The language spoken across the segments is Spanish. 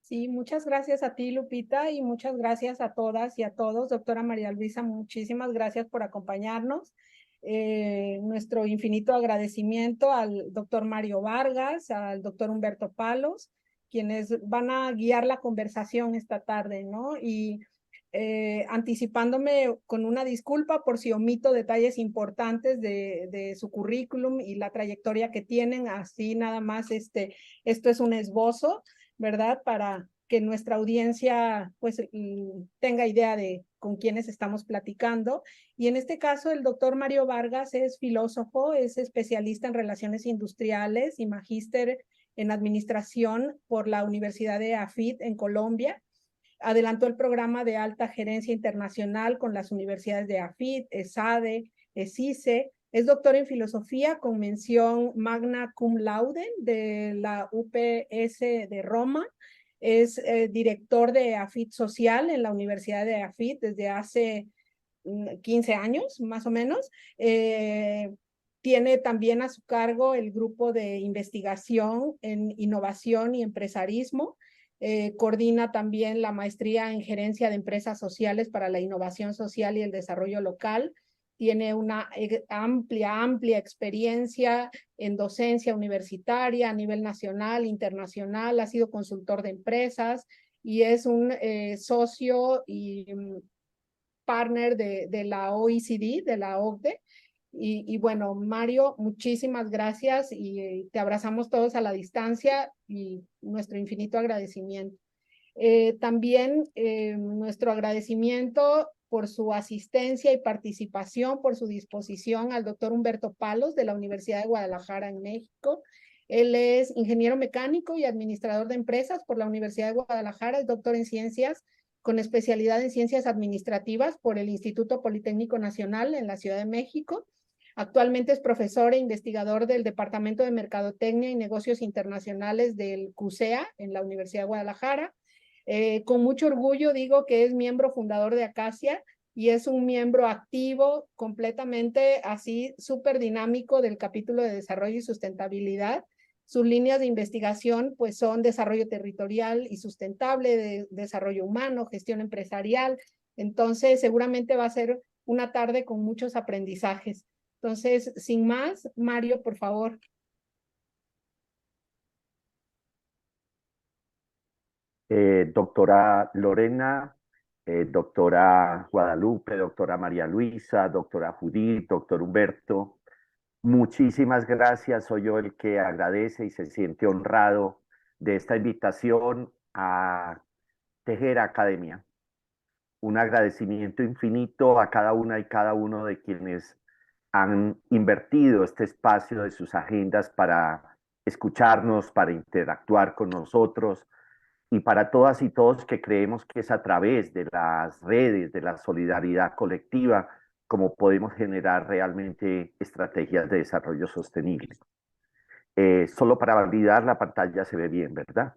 Sí, muchas gracias a ti, Lupita, y muchas gracias a todas y a todos. Doctora María Luisa, muchísimas gracias por acompañarnos. Nuestro infinito agradecimiento al doctor Mario Vargas, al doctor Humberto Palos, quienes van a guiar la conversación esta tarde, ¿no? Y anticipándome con una disculpa por si omito detalles importantes de su currículum y la trayectoria que tienen, así nada más esto es un esbozo, ¿verdad? Para que nuestra audiencia pues tenga idea de con quiénes estamos platicando. Y en este caso, el doctor Mario Vargas es filósofo, es especialista en relaciones industriales y magíster en administración por la Universidad de AFIT en Colombia. Adelantó el programa de alta gerencia internacional con las universidades de AFIT, ESADE, ESICE. Es doctor en filosofía con mención magna cum laude de la UPS de Roma. Es director de AFIT Social en la Universidad de AFIT desde hace 15 años, más o menos. Tiene también a su cargo el grupo de investigación en innovación y empresarismo. Coordina también la maestría en gerencia de empresas sociales para la innovación social y el desarrollo local. Tiene una amplia experiencia en docencia universitaria a nivel nacional, internacional. Ha sido consultor de empresas y es un socio y partner de la OECD, de la OCDE. Y bueno, Mario, muchísimas gracias y te abrazamos todos a la distancia y nuestro infinito agradecimiento. También nuestro agradecimiento por su asistencia y participación, por su disposición al doctor Humberto Palos de la Universidad de Guadalajara en México. Él es ingeniero mecánico y administrador de empresas por la Universidad de Guadalajara, es doctor en ciencias con especialidad en ciencias administrativas por el Instituto Politécnico Nacional en la Ciudad de México. Actualmente es profesor e investigador del Departamento de Mercadotecnia y Negocios Internacionales del CUSEA en la Universidad de Guadalajara. Con mucho orgullo digo que es miembro fundador de Acacia y es un miembro activo, completamente así, súper dinámico del capítulo de desarrollo y sustentabilidad. Sus líneas de investigación pues son desarrollo territorial y sustentable, desarrollo humano, gestión empresarial. Entonces seguramente va a ser una tarde con muchos aprendizajes. Entonces, sin más, Mario, por favor. Doctora Lorena, doctora Guadalupe, doctora María Luisa, doctora Judith, doctor Humberto, muchísimas gracias. Soy yo el que agradece y se siente honrado de esta invitación a Tejer Academia. Un agradecimiento infinito a cada una y cada uno de quienes han invertido este espacio de sus agendas para escucharnos, para interactuar con nosotros y para todas y todos que creemos que es a través de las redes, de la solidaridad colectiva, como podemos generar realmente estrategias de desarrollo sostenible. Solo para validar, la pantalla se ve bien, ¿verdad?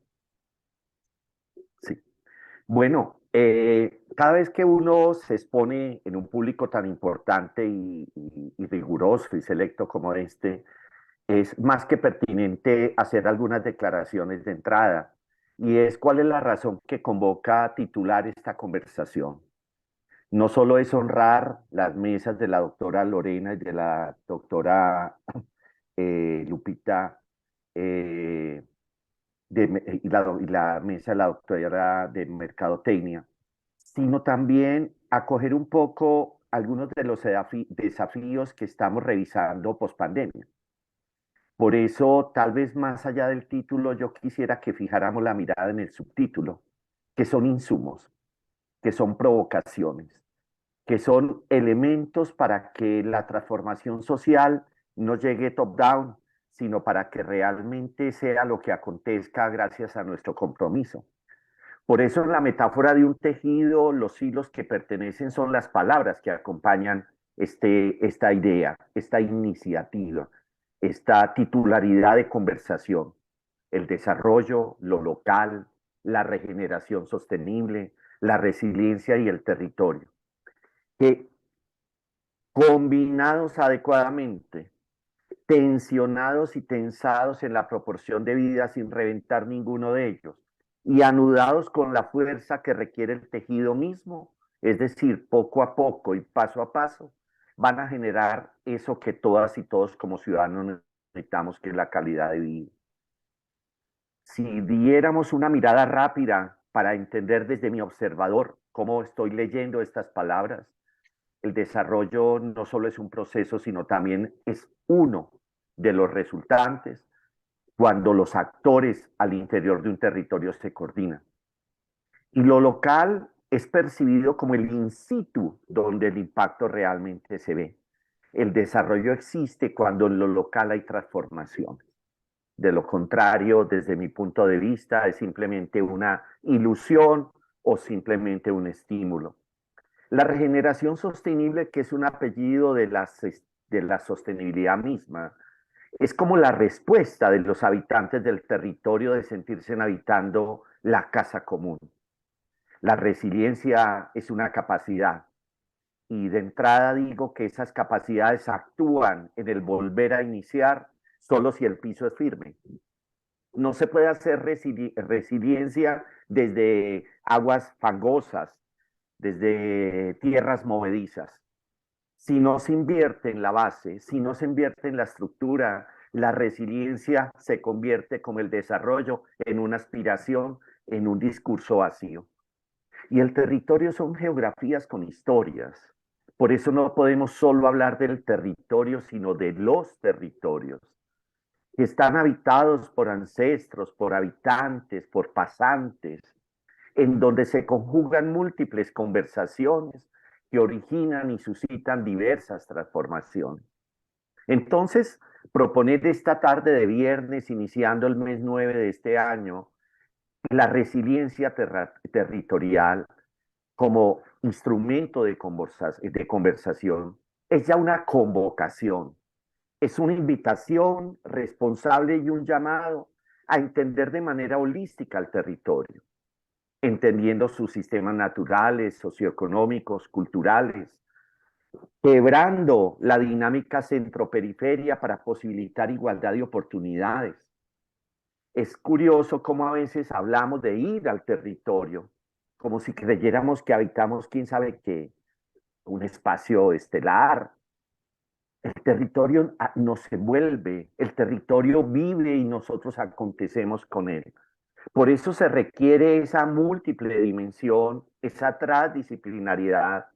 Sí. Bueno, cada vez que uno se expone en un público tan importante y riguroso y selecto como este, es más que pertinente hacer algunas declaraciones de entrada. Y es cuál es la razón que convoca a titular esta conversación. No solo es honrar las mesas de la doctora Lorena y de la doctora Lupita eh, y la mesa de la doctora de Mercadotecnia, sino también acoger un poco algunos de los desafíos que estamos revisando post pandemia. Por eso, tal vez más allá del título, yo quisiera que fijáramos la mirada en el subtítulo, que son insumos, que son provocaciones, que son elementos para que la transformación social no llegue top-down, sino para que realmente sea lo que acontezca gracias a nuestro compromiso. Por eso en la metáfora de un tejido, los hilos que pertenecen son las palabras que acompañan esta idea, esta iniciativa, esta titularidad de conversación, el desarrollo, lo local, la regeneración sostenible, la resiliencia y el territorio, que combinados adecuadamente, tensionados y tensados en la proporción de vida sin reventar ninguno de ellos, y anudados con la fuerza que requiere el tejido mismo, es decir, poco a poco y paso a paso, van a generar eso que todas y todos como ciudadanos necesitamos, que es la calidad de vida. Si diéramos una mirada rápida para entender desde mi observador cómo estoy leyendo estas palabras, el desarrollo no solo es un proceso, sino también es uno de los resultantes cuando los actores al interior de un territorio se coordinan. Y lo local es percibido como el in situ donde el impacto realmente se ve. El desarrollo existe cuando en lo local hay transformaciones. De lo contrario, desde mi punto de vista, es simplemente una ilusión o simplemente un estímulo. La regeneración sostenible, que es un apellido de la sostenibilidad misma, es como la respuesta de los habitantes del territorio de sentirse habitando la casa común. La resiliencia es una capacidad y de entrada digo que esas capacidades actúan en el volver a iniciar solo si el piso es firme. No se puede hacer resiliencia desde aguas fangosas, desde tierras movedizas. Si no se invierte en la base, si no se invierte en la estructura, la resiliencia se convierte como el desarrollo en una aspiración, en un discurso vacío. Y el territorio son geografías con historias. Por eso no podemos solo hablar del territorio, sino de los territorios, que están habitados por ancestros, por habitantes, por pasantes, en donde se conjugan múltiples conversaciones que originan y suscitan diversas transformaciones. Entonces, proponer esta tarde de viernes, iniciando el mes 9 de este año, la resiliencia territorial como instrumento de conversación es ya una convocación, es una invitación responsable y un llamado a entender de manera holística el territorio, entendiendo sus sistemas naturales, socioeconómicos, culturales, quebrando la dinámica centro-periferia para posibilitar igualdad de oportunidades. Es curioso cómo a veces hablamos de ir al territorio, como si creyéramos que habitamos quién sabe qué, un espacio estelar. El territorio nos envuelve, el territorio vive y nosotros acontecemos con él. Por eso se requiere esa múltiple dimensión, esa transdisciplinariedad,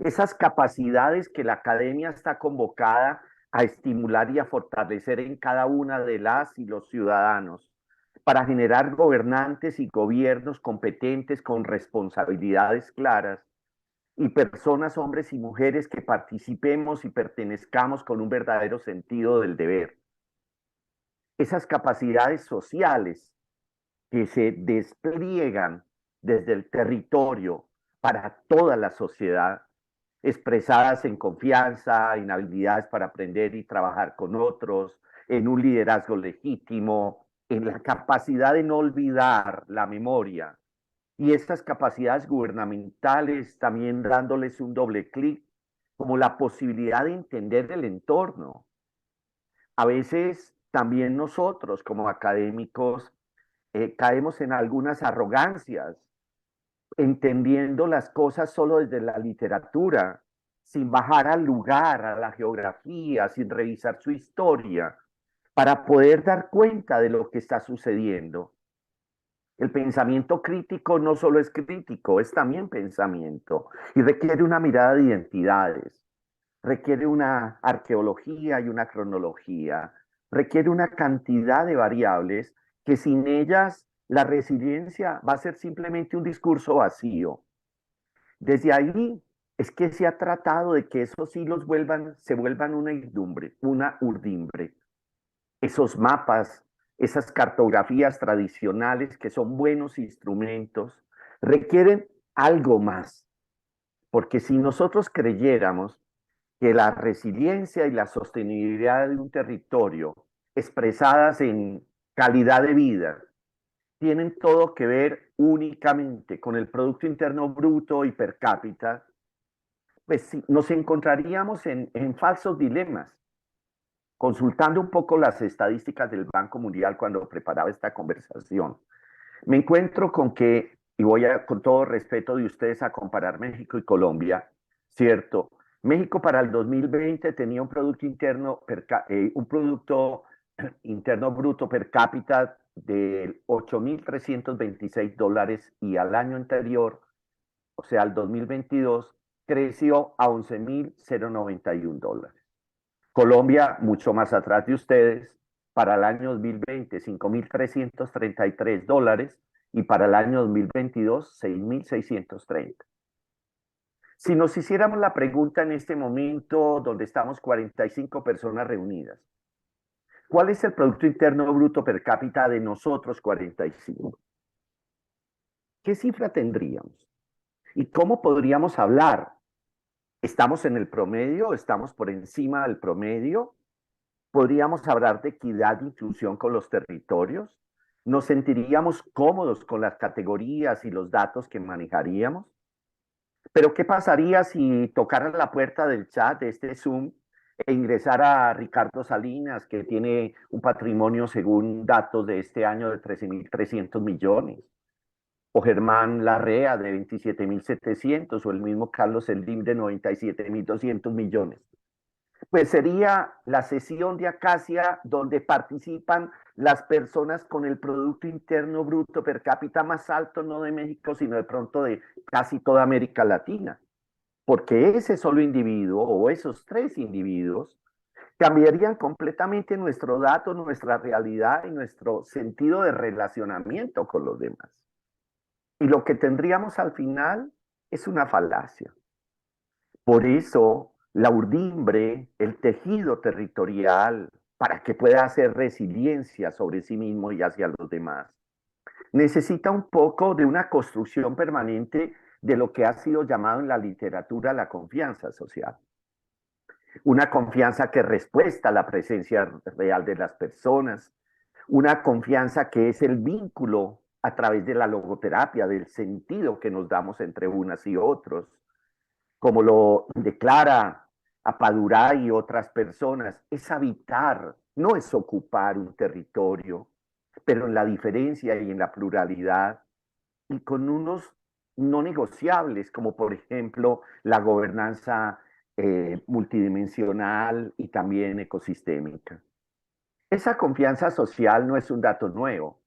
esas capacidades que la academia está convocada a estimular y a fortalecer en cada una de las y los ciudadanos para generar gobernantes y gobiernos competentes con responsabilidades claras y personas, hombres y mujeres que participemos y pertenezcamos con un verdadero sentido del deber. Esas capacidades sociales que se despliegan desde el territorio para toda la sociedad, expresadas en confianza, en habilidades para aprender y trabajar con otros, en un liderazgo legítimo, en la capacidad de no olvidar la memoria. Y estas capacidades gubernamentales también dándoles un doble clic, como la posibilidad de entender el entorno. A veces también nosotros como académicos caemos en algunas arrogancias, entendiendo las cosas solo desde la literatura, sin bajar al lugar, a la geografía, sin revisar su historia, para poder dar cuenta de lo que está sucediendo. El pensamiento crítico no solo es crítico, es también pensamiento y requiere una mirada de identidades, requiere una arqueología y una cronología, requiere una cantidad de variables que sin ellas la resiliencia va a ser simplemente un discurso vacío. Desde ahí es que se ha tratado de que esos hilos se vuelvan una urdimbre. Esos mapas, esas cartografías tradicionales que son buenos instrumentos, requieren algo más. Porque si nosotros creyéramos que la resiliencia y la sostenibilidad de un territorio expresadas en calidad de vida tienen todo que ver únicamente con el Producto Interno Bruto y per cápita, pues sí, nos encontraríamos en falsos dilemas. Consultando un poco las estadísticas del Banco Mundial cuando preparaba esta conversación, Me encuentro con que, y voy a, con todo respeto de ustedes, a comparar México y Colombia, ¿cierto? México para el 2020 tenía un producto interno, un producto interno bruto per cápita de $8.326 y al año anterior, o sea, al 2022, creció a $11.091. Colombia, mucho más atrás de ustedes, para el año 2020, $5.333 y para el año 2022, 6.630. Si nos hiciéramos la pregunta en este momento, donde estamos 45 personas reunidas, ¿cuál es el Producto Interno Bruto per cápita de nosotros 45? ¿Qué cifra tendríamos? ¿Y cómo podríamos hablar? ¿Estamos en el promedio? ¿Estamos por encima del promedio? ¿Podríamos hablar de equidad e inclusión con los territorios? ¿Nos sentiríamos cómodos con las categorías y los datos que manejaríamos? Pero ¿qué pasaría si tocaran la puerta del chat de este Zoom e ingresara Ricardo Salinas, que tiene un patrimonio según datos de este año de 13.300 millones? O Germán Larrea de 27.700, o el mismo Carlos Slim de 97.200 millones. Pues sería la sesión de Acacia donde participan las personas con el Producto Interno Bruto per cápita más alto, no de México, sino de pronto de casi toda América Latina. Porque ese solo individuo o esos tres individuos cambiarían completamente nuestro dato, nuestra realidad y nuestro sentido de relacionamiento con los demás. Y lo que tendríamos al final es una falacia. Por eso, la urdimbre, el tejido territorial, para que pueda hacer resiliencia sobre sí mismo y hacia los demás, necesita un poco de una construcción permanente de lo que ha sido llamado en la literatura la confianza social. Una confianza que respuesta a la presencia real de las personas, una confianza que es el vínculo a través de la logoterapia, del sentido que nos damos entre unas y otros, como lo declara Apaduray y otras personas, es habitar, no es ocupar un territorio, pero en la diferencia y en la pluralidad, y con unos no negociables, como por ejemplo la gobernanza multidimensional y también ecosistémica. Esa confianza social no es un dato nuevo,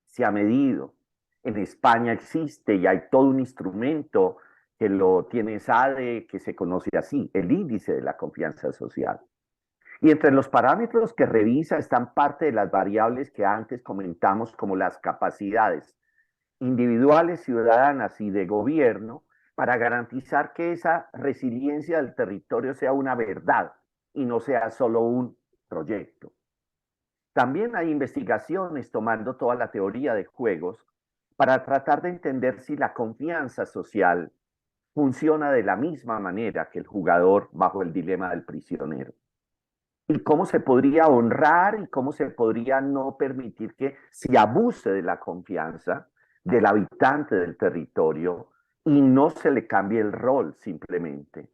se ha medido. En España existe y hay todo un instrumento que lo tiene SADE, que se conoce así, el índice de la confianza social. Y entre los parámetros que revisa están parte de las variables que antes comentamos, como las capacidades individuales, ciudadanas y de gobierno, para garantizar que esa resiliencia del territorio sea una verdad y no sea solo un proyecto. También hay investigaciones tomando toda la teoría de juegos para tratar de entender si la confianza social funciona de la misma manera que el jugador bajo el dilema del prisionero. Y cómo se podría honrar y cómo se podría no permitir que se abuse de la confianza del habitante del territorio y no se le cambie el rol simplemente.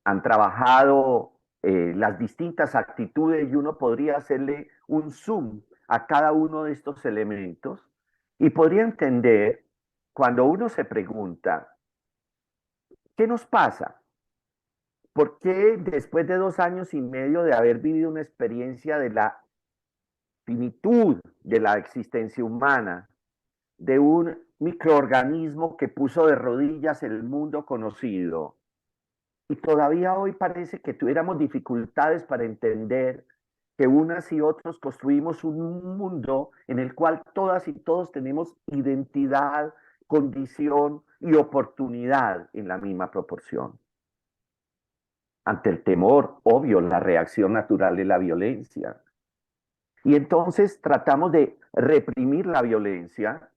Han trabajado las distintas actitudes y uno podría hacerle un zoom a cada uno de estos elementos y podría entender cuando uno se pregunta, ¿qué nos pasa? ¿Por qué después de 2 años y medio de haber vivido una experiencia de la finitud de la existencia humana, de un microorganismo que puso de rodillas el mundo conocido, y todavía hoy parece que tuviéramos dificultades para entender que unas y otros construimos un mundo en el cual todas y todos tenemos identidad, condición y oportunidad en la misma proporción? Ante el temor, obvio, la reacción natural de la violencia. Y entonces tratamos de reprimir la violencia,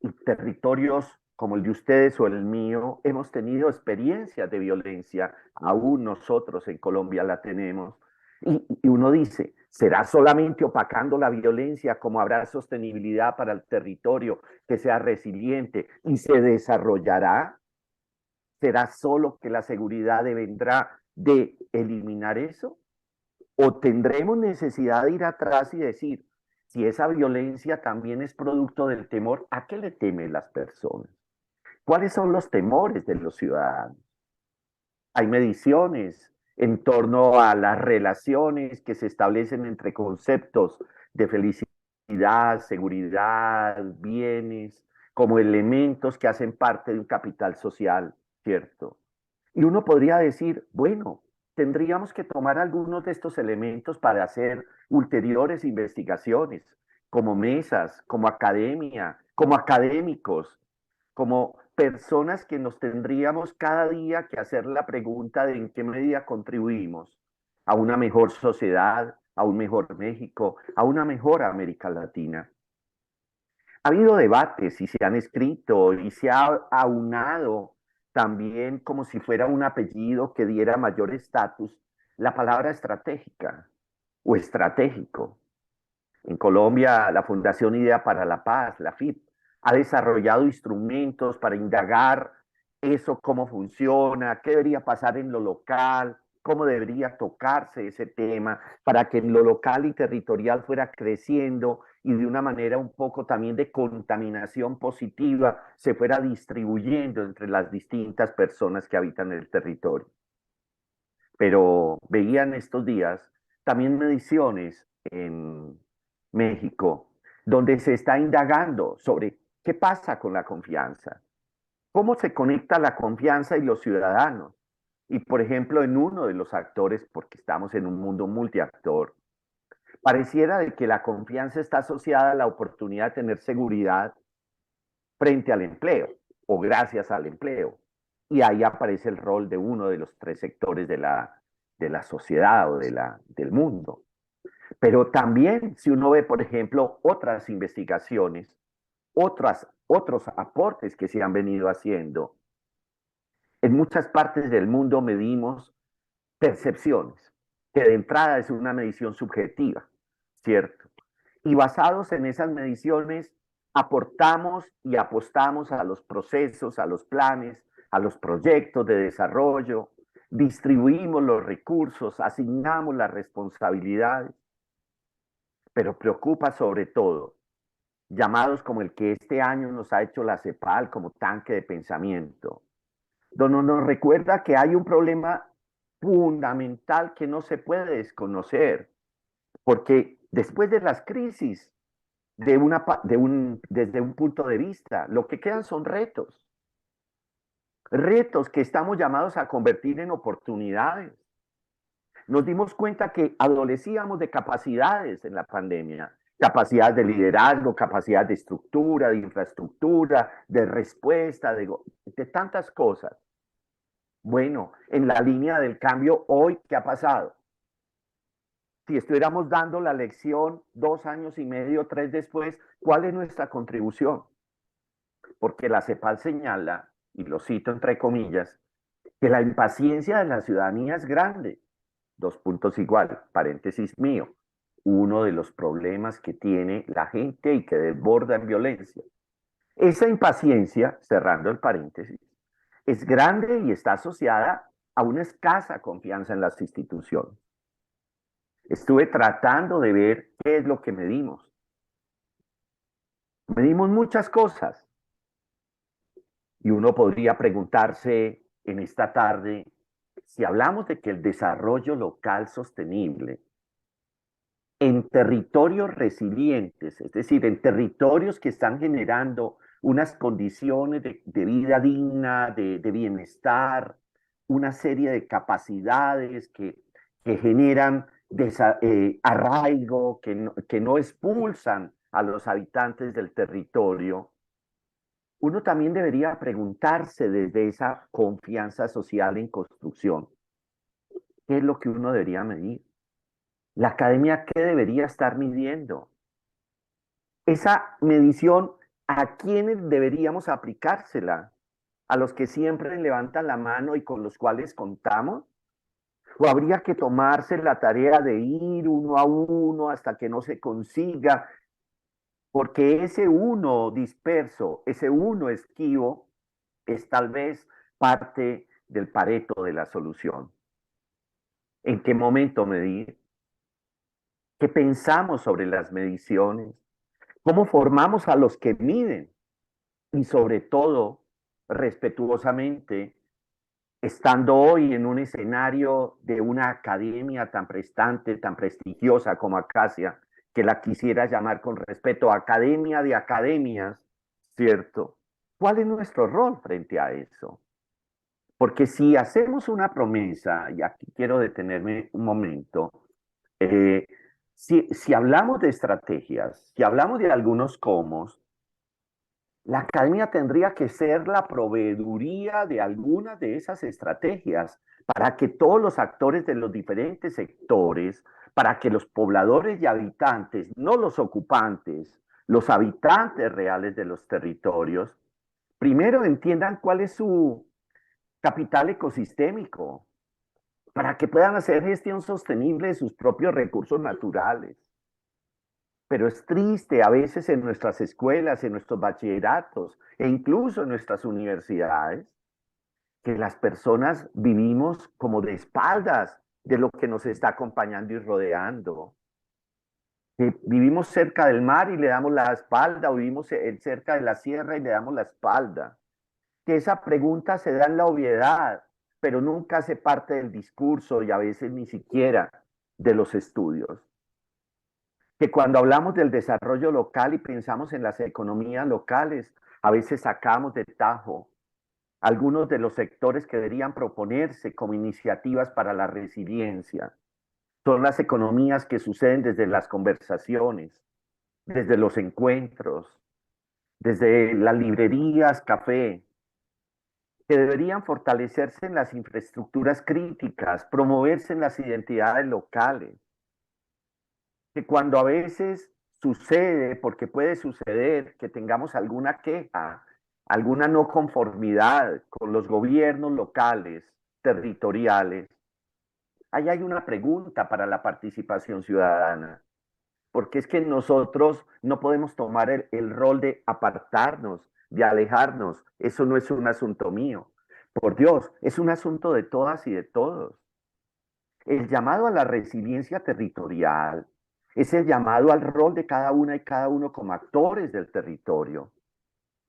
y territorios como el de ustedes o el mío hemos tenido experiencias de violencia, aún nosotros en Colombia la tenemos, y uno dice, ¿será solamente opacando la violencia como habrá sostenibilidad para el territorio que sea resiliente y se desarrollará? ¿Será solo que la seguridad vendrá de eliminar eso? ¿O tendremos necesidad de ir atrás y decir, si esa violencia también es producto del temor, ¿a qué le temen las personas? ¿Cuáles son los temores de los ciudadanos? Hay mediciones en torno a las relaciones que se establecen entre conceptos de felicidad, seguridad, bienes, como elementos que hacen parte de un capital social, ¿cierto? Y uno podría decir, bueno, tendríamos que tomar algunos de estos elementos para hacer ulteriores investigaciones, como mesas, como academia, como académicos, como personas que nos tendríamos cada día que hacer la pregunta de en qué medida contribuimos a una mejor sociedad, a un mejor México, a una mejor América Latina. Ha habido debates y se han escrito y se ha aunado también como si fuera un apellido que diera mayor estatus la palabra estratégica o estratégico. En Colombia, la Fundación Idea para la Paz, la FIP, ha desarrollado instrumentos para indagar eso, cómo funciona, qué debería pasar en lo local, cómo debería tocarse ese tema para que en lo local y territorial fuera creciendo y de una manera un poco también de contaminación positiva se fuera distribuyendo entre las distintas personas que habitan el territorio. Pero veían estos días también mediciones en México donde se está indagando sobre qué pasa con la confianza, cómo se conecta la confianza y los ciudadanos. Y por ejemplo, en uno de los actores, porque estamos en un mundo multiactor, pareciera de que la confianza está asociada a la oportunidad de tener seguridad frente al empleo o gracias al empleo. Y ahí aparece el rol de uno de los tres sectores de la sociedad o del mundo. Pero también, si uno ve, por ejemplo, otras investigaciones, otros aportes que se han venido haciendo, en muchas partes del mundo medimos percepciones, que de entrada es una medición subjetiva, ¿cierto? Y basados en esas mediciones, aportamos y apostamos a los procesos, a los planes, a los proyectos de desarrollo, distribuimos los recursos, asignamos las responsabilidades, pero preocupa sobre todo llamados como el que este año nos ha hecho la CEPAL como tanque de pensamiento, donde nos recuerda que hay un problema fundamental que no se puede desconocer, porque después de las crisis, desde un punto de vista, lo que quedan son retos, retos que estamos llamados a convertir en oportunidades. Nos dimos cuenta que adolecíamos de capacidades en la pandemia, capacidad de liderazgo, capacidad de estructura, de infraestructura, de respuesta, de tantas cosas. Bueno, en la línea del cambio, hoy, ¿qué ha pasado? Si estuviéramos dando la lección 2 años y medio, 3 después, ¿cuál es nuestra contribución? Porque la CEPAL señala, y lo cito entre comillas, que la impaciencia de la ciudadanía es grande. 2 puntos igual, paréntesis mío, uno de los problemas que tiene la gente y que desborda en violencia. Esa impaciencia, cerrando el paréntesis, es grande y está asociada a una escasa confianza en las instituciones. Estuve tratando de ver qué es lo que medimos. Medimos muchas cosas y uno podría preguntarse en esta tarde si hablamos de que el desarrollo local sostenible en territorios resilientes, es decir, en territorios que están generando unas condiciones de vida digna, de bienestar, una serie de capacidades que generan arraigo, que no expulsan a los habitantes del territorio. Uno también debería preguntarse desde esa confianza social en construcción, ¿qué es lo que uno debería medir? La academia, ¿qué debería estar midiendo? Esa medición, ¿a quiénes deberíamos aplicársela? ¿A los que siempre levantan la mano y con los cuales contamos? ¿O habría que tomarse la tarea de ir uno a uno hasta que no se consiga? Porque ese uno disperso, ese uno esquivo, es tal vez parte del pareto de la solución. ¿En qué momento medir? ¿Qué pensamos sobre las mediciones? ¿Cómo formamos a los que miden? Y sobre todo, respetuosamente, estando hoy en un escenario de una academia tan prestante, tan prestigiosa como Acacia, que la quisiera llamar con respeto Academia de Academias, ¿cierto? ¿Cuál es nuestro rol frente a eso? Porque si hacemos una promesa, y aquí quiero detenerme un momento, eh, si hablamos de estrategias, si hablamos de algunos cómo, la academia tendría que ser la proveeduría de algunas de esas estrategias para que todos los actores de los diferentes sectores, para que los pobladores y habitantes, no los ocupantes, los habitantes reales de los territorios, primero entiendan cuál es su capital ecosistémico, para que puedan hacer gestión sostenible de sus propios recursos naturales. Pero es triste a veces en nuestras escuelas, en nuestros bachilleratos e incluso en nuestras universidades, que las personas vivimos como de espaldas de lo que nos está acompañando y rodeando. Que vivimos cerca del mar y le damos la espalda, o vivimos cerca de la sierra y le damos la espalda. Que esa pregunta se da en la obviedad, pero nunca hace parte del discurso y a veces ni siquiera de los estudios. Que cuando hablamos del desarrollo local y pensamos en las economías locales, a veces sacamos de tajo algunos de los sectores que deberían proponerse como iniciativas para la resiliencia. Son las economías que suceden desde las conversaciones, desde los encuentros, desde las librerías, café, que deberían fortalecerse en las infraestructuras críticas, promoverse en las identidades locales, que cuando a veces sucede, porque puede suceder que tengamos alguna queja, alguna no conformidad con los gobiernos locales, territoriales, ahí hay una pregunta para la participación ciudadana, porque es que nosotros no podemos tomar el rol de apartarnos, de alejarnos, eso no es un asunto mío, por Dios, es un asunto de todas y de todos. El llamado a la resiliencia territorial es el llamado al rol de cada una y cada uno como actores del territorio.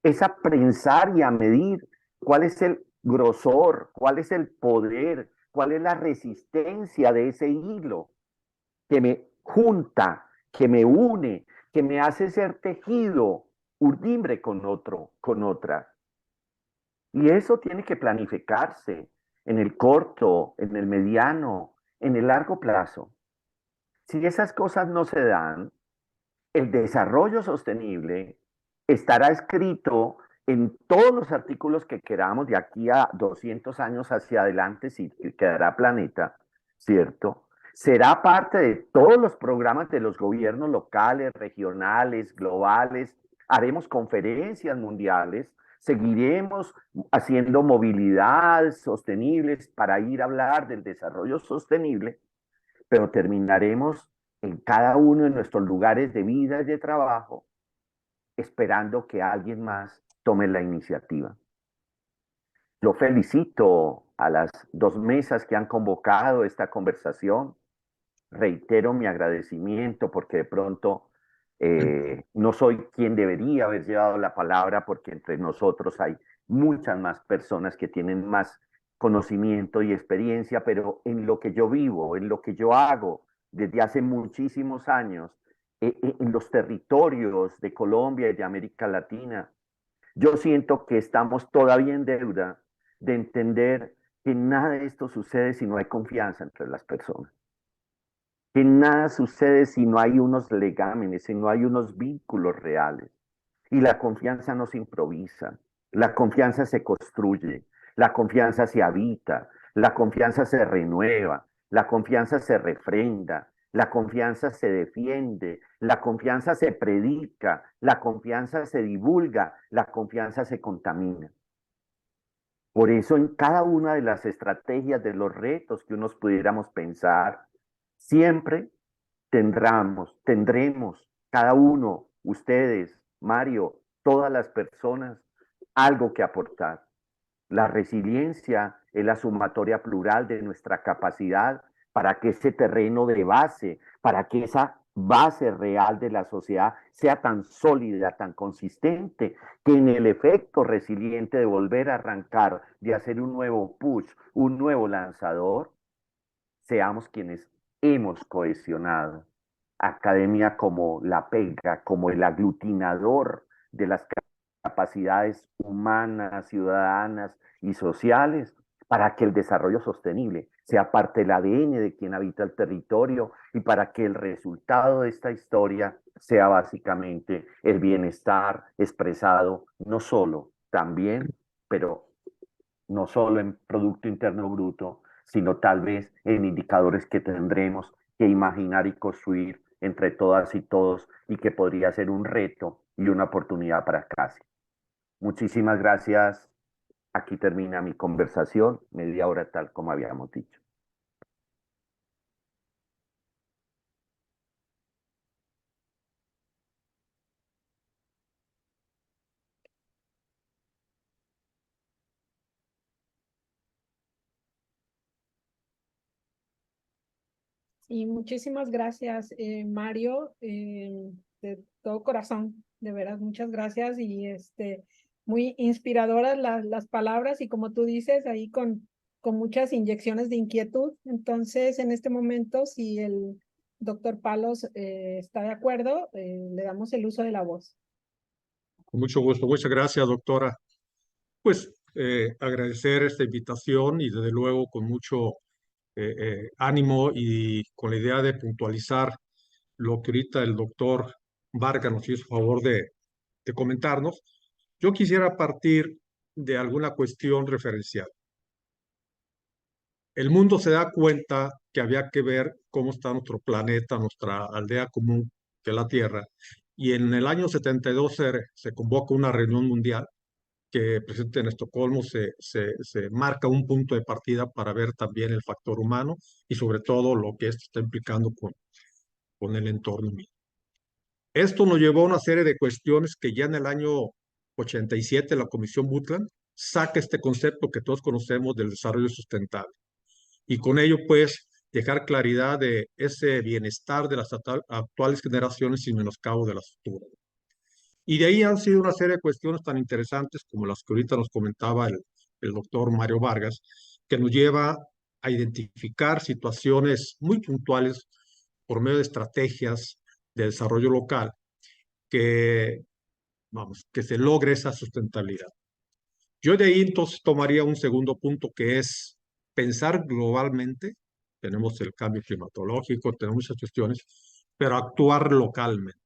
Es a pensar y a medir cuál es el grosor, cuál es el poder, cuál es la resistencia de ese hilo que me junta, que me une, que me hace ser tejido urdimbre con otro, con otra. Y eso tiene que planificarse en el corto, en el mediano, en el largo plazo. Si esas cosas no se dan, el desarrollo sostenible estará escrito en todos los artículos que queramos de aquí a 200 años hacia adelante, si quedará planeta, ¿cierto? Será parte de todos los programas de los gobiernos locales, regionales, globales. Haremos conferencias mundiales, seguiremos haciendo movilidad sostenibles para ir a hablar del desarrollo sostenible, pero terminaremos en cada uno de nuestros lugares de vida y de trabajo esperando que alguien más tome la iniciativa. Yo felicito a las dos mesas que han convocado esta conversación. Reitero mi agradecimiento porque de pronto no soy quien debería haber llevado la palabra porque entre nosotros hay muchas más personas que tienen más conocimiento y experiencia, pero en lo que yo vivo, en lo que yo hago desde hace muchísimos años, en los territorios de Colombia y de América Latina, yo siento que estamos todavía en deuda de entender que nada de esto sucede si no hay confianza entre las personas, que nada sucede si no hay unos legámenes, si no hay unos vínculos reales. Y la confianza no se improvisa, la confianza se construye, la confianza se habita, la confianza se renueva, la confianza se refrenda, la confianza se defiende, la confianza se predica, la confianza se divulga, la confianza se contamina. Por eso en cada una de las estrategias, de los retos que unos pudiéramos pensar, siempre tendremos cada uno, ustedes, Mario, todas las personas, algo que aportar. La resiliencia es la sumatoria plural de nuestra capacidad para que ese terreno de base, para que esa base real de la sociedad sea tan sólida, tan consistente, que en el efecto resiliente de volver a arrancar, de hacer un nuevo push, un nuevo lanzador, seamos quienes hemos cohesionado academia como la pega, como el aglutinador de las capacidades humanas, ciudadanas y sociales, para que el desarrollo sostenible sea parte del ADN de quien habita el territorio y para que el resultado de esta historia sea básicamente el bienestar expresado no solo, también, pero no solo en Producto Interno Bruto, sino tal vez en indicadores que tendremos que imaginar y construir entre todas y todos y que podría ser un reto y una oportunidad para CASI. Muchísimas gracias. Aquí termina mi conversación, media hora tal como habíamos dicho. Y muchísimas gracias, Mario, de todo corazón, de veras, muchas gracias y muy inspiradoras las palabras y como tú dices, ahí con muchas inyecciones de inquietud. Entonces, en este momento, si el doctor Palos está de acuerdo, le damos el uso de la voz. Con mucho gusto. Muchas gracias, doctora. Pues agradecer esta invitación y desde luego con mucho ánimo y con la idea de puntualizar lo que ahorita el doctor Vargas nos hizo favor de comentarnos. Yo quisiera partir de alguna cuestión referencial. El mundo se da cuenta que había que ver cómo está nuestro planeta, nuestra aldea común, que es la Tierra, y en el año 72 se convoca una reunión mundial que presente en Estocolmo se marca un punto de partida para ver también el factor humano y sobre todo lo que esto está implicando con el entorno mismo. Esto nos llevó a una serie de cuestiones que ya en el año 87 la Comisión Brundtland saca este concepto que todos conocemos del desarrollo sustentable y con ello pues dejar claridad de ese bienestar de las actuales generaciones sin menoscabo de las futuras. Y de ahí han sido una serie de cuestiones tan interesantes como las que ahorita nos comentaba el doctor Mario Vargas, que nos lleva a identificar situaciones muy puntuales por medio de estrategias de desarrollo local que, vamos, que se logre esa sustentabilidad. Yo de ahí entonces tomaría un segundo punto que es pensar globalmente. Tenemos el cambio climatológico, tenemos muchas cuestiones, pero actuar localmente.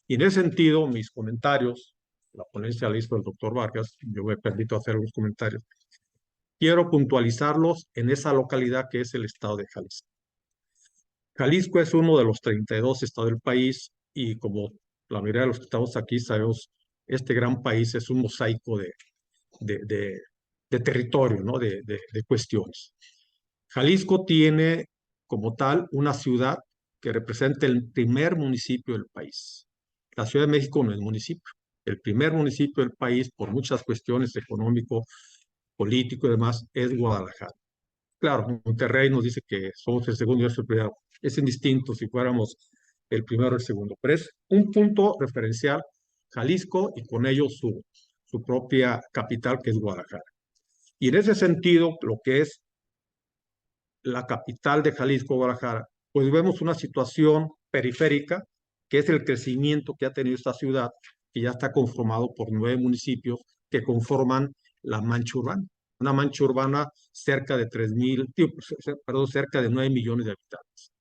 Y en ese sentido, mis comentarios, la ponencia la hizo el doctor Vargas, yo me permito hacer algunos comentarios. Quiero puntualizarlos en esa localidad que es el estado de Jalisco. Jalisco es uno de los 32 estados del país y como la mayoría de los que estamos aquí sabemos, este gran país es un mosaico de territorio, ¿no? de cuestiones. Jalisco tiene como tal una ciudad que representa el primer municipio del país. La Ciudad de México no es municipio. El primer municipio del país, por muchas cuestiones económico, político y demás, es Guadalajara. Claro, Monterrey nos dice que somos el segundo y el primero. Es indistinto si fuéramos el primero o el segundo, pero es un punto referencial, Jalisco, y con ello su propia capital, que es Guadalajara. Y en ese sentido, lo que es la capital de Jalisco, Guadalajara, pues vemos una situación periférica, que es el crecimiento que ha tenido esta ciudad, que ya está conformado por 9 municipios que conforman la mancha urbana. Una mancha urbana cerca de 3.000, cerca de 9 millones de habitantes.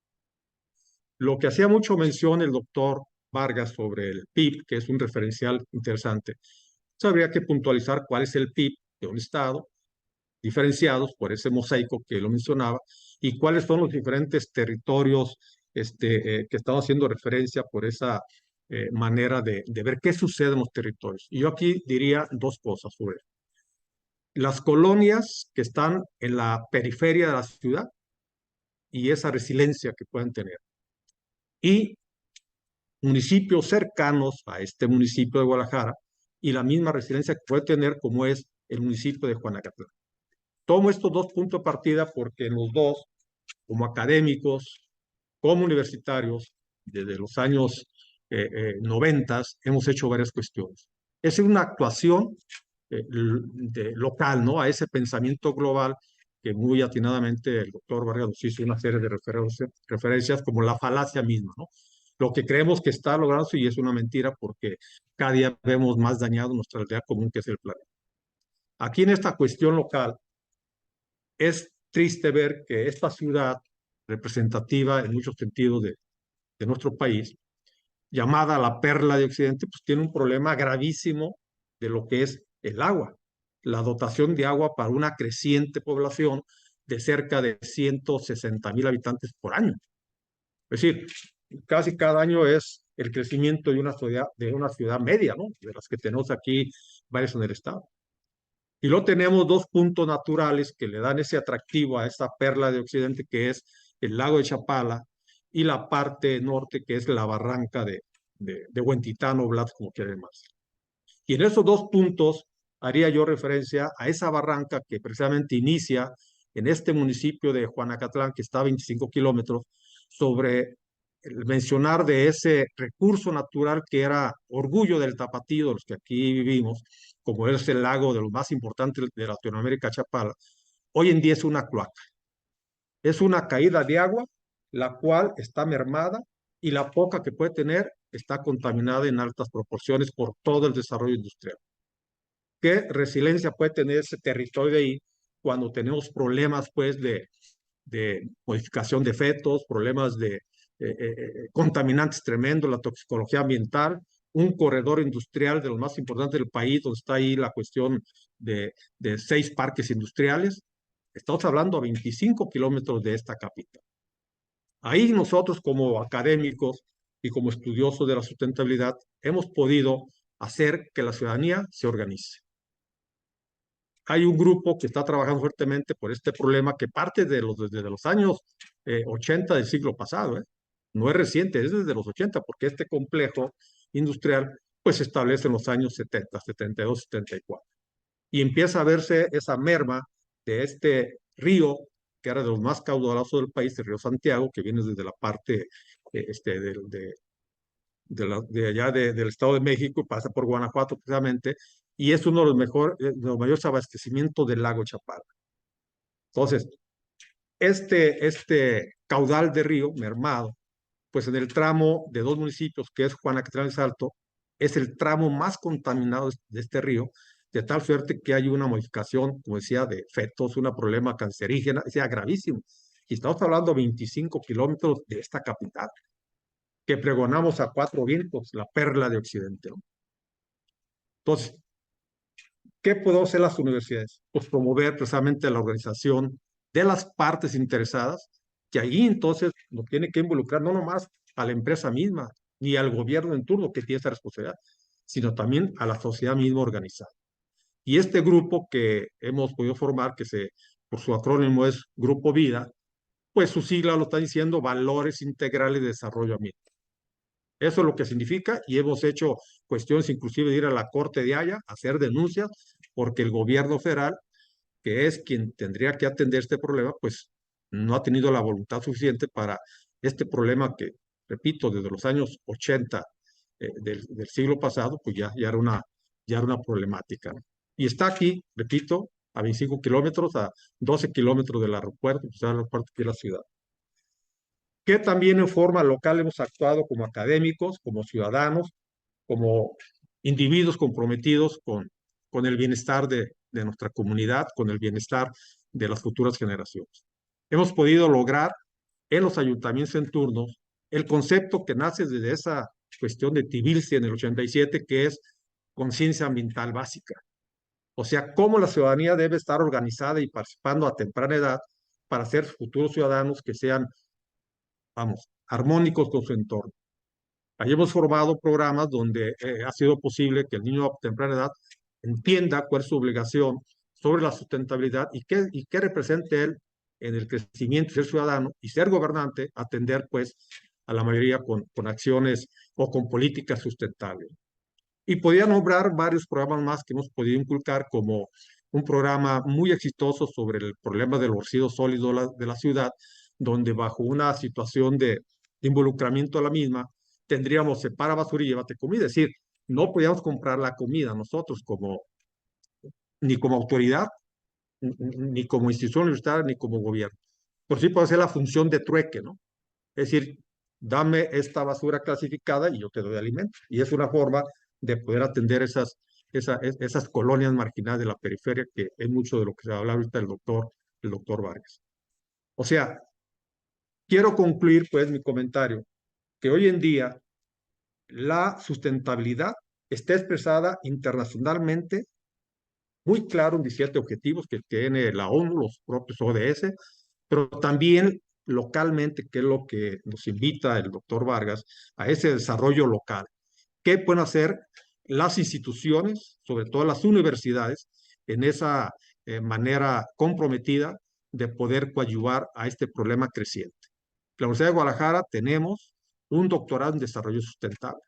Lo que hacía mucho mención el doctor Vargas sobre el PIB, que es un referencial interesante, pues habría que puntualizar cuál es el PIB de un estado, diferenciados por ese mosaico que lo mencionaba, y cuáles son los diferentes territorios que estamos haciendo referencia por esa manera de ver qué sucede en los territorios. Y yo aquí diría dos cosas sobre eso. Las colonias que están en la periferia de la ciudad y esa resiliencia que pueden tener. Y municipios cercanos a este municipio de Guadalajara y la misma resiliencia que puede tener como es el municipio de Juanacatlán. Tomo estos dos puntos de partida porque en los dos como académicos, como universitarios, desde los años 90, hemos hecho varias cuestiones. Es una actuación local, ¿no? A ese pensamiento global que muy atinadamente el doctor Vargas nos hizo una serie de referencias como la falacia misma, ¿no? Lo que creemos que está logrando y es una mentira porque cada día vemos más dañado nuestra aldea común que es el planeta. Aquí en esta cuestión local es triste ver que esta ciudad representativa en muchos sentidos de nuestro país, llamada la perla de Occidente, pues tiene un problema gravísimo de lo que es el agua, la dotación de agua para una creciente población de cerca de 160,000 habitantes por año. Es decir, casi cada año es el crecimiento de una ciudad media, ¿no? De las que tenemos aquí varias en el estado. Y luego tenemos dos puntos naturales que le dan ese atractivo a esta perla de Occidente, que es el lago de Chapala y la parte norte, que es la barranca de Huentitán o Blas, como quieren más. Y en esos dos puntos haría yo referencia a esa barranca que precisamente inicia en este municipio de Juanacatlán, que está a 25 kilómetros, sobre el mencionar de ese recurso natural que era orgullo del tapatío, de los que aquí vivimos, como es el lago de los más importantes de Latinoamérica, Chapala. Hoy en día es una cloaca. Es una caída de agua, la cual está mermada y la poca que puede tener está contaminada en altas proporciones por todo el desarrollo industrial. ¿Qué resiliencia puede tener ese territorio de ahí cuando tenemos problemas pues de modificación de fetos, problemas de contaminantes tremendos, la toxicología ambiental, un corredor industrial de los más importantes del país, donde está ahí la cuestión de 6 parques industriales? Estamos hablando a 25 kilómetros de esta capital. Ahí nosotros como académicos y como estudiosos de la sustentabilidad hemos podido hacer que la ciudadanía se organice. Hay un grupo que está trabajando fuertemente por este problema que parte desde los años 80 del siglo pasado, ¿eh? No es reciente, es desde los 80, porque este complejo industrial pues se establece en los años 70, 72, 74. Y empieza a verse esa merma de este río, que era de los más caudalosos del país, el río Santiago, que viene desde la parte de allá del Estado de México, pasa por Guanajuato precisamente, y es uno de los mayores abastecimientos del lago Chapala. Entonces, este caudal de río mermado, pues en el tramo de 2 municipios, que es Juanacatlán y Salto, es el tramo más contaminado de este río, de tal suerte que hay una modificación, como decía, de fetos, un problema cancerígeno, o sea, gravísimo. Y estamos hablando de 25 kilómetros de esta capital, que pregonamos a 4 vientos, la perla de Occidente, ¿no? Entonces, ¿qué pueden hacer las universidades? Pues promover precisamente la organización de las partes interesadas, que ahí entonces nos tiene que involucrar no nomás a la empresa misma, ni al gobierno en turno que tiene esa responsabilidad, sino también a la sociedad misma organizada. Y este grupo que hemos podido formar, por su acrónimo es Grupo Vida, pues su sigla lo está diciendo Valores Integrales de Desarrollo Ambiental. Eso es lo que significa, y hemos hecho cuestiones inclusive de ir a la Corte de Haya, hacer denuncias, porque el gobierno federal, que es quien tendría que atender este problema, pues no ha tenido la voluntad suficiente para este problema que, repito, desde los años 80 del siglo pasado, pues ya era una problemática, ¿no? Y está aquí, repito, a 25 kilómetros, a 12 kilómetros del aeropuerto, pues el aeropuerto aquí en la ciudad. Que también en forma local hemos actuado como académicos, como ciudadanos, como individuos comprometidos con el bienestar de nuestra comunidad, con el bienestar de las futuras generaciones. Hemos podido lograr en los ayuntamientos en turno el concepto que nace desde esa cuestión de Tbilisi en el 87, que es conciencia ambiental básica. O sea, cómo la ciudadanía debe estar organizada y participando a temprana edad para ser futuros ciudadanos que sean, vamos, armónicos con su entorno. Ahí hemos formado programas donde ha sido posible que el niño a temprana edad entienda cuál es su obligación sobre la sustentabilidad y qué representa él en el crecimiento, ser ciudadano y ser gobernante, atender pues a la mayoría con acciones o con políticas sustentables. Y podía nombrar varios programas más que hemos podido inculcar, como un programa muy exitoso sobre el problema del residuo sólido de la ciudad, donde bajo una situación de involucramiento a la misma, tendríamos separa basura y llévate comida. Es decir, no podíamos comprar la comida nosotros ni como autoridad, ni como institución universitaria, ni como gobierno. Por sí puede ser la función de trueque, ¿no? Es decir, dame esta basura clasificada y yo te doy alimento. Y es una forma de poder atender esas colonias marginales de la periferia, que es mucho de lo que se habla ahorita el doctor Vargas. O sea, quiero concluir pues mi comentario, que hoy en día la sustentabilidad está expresada internacionalmente muy claro en 17 objetivos que tiene la ONU, los propios ODS, pero también localmente, que es lo que nos invita el doctor Vargas, a ese desarrollo local. ¿Qué pueden hacer las instituciones, sobre todo las universidades, en esa manera comprometida de poder coadyuvar a este problema creciente? La Universidad de Guadalajara tenemos un doctorado en desarrollo sustentable.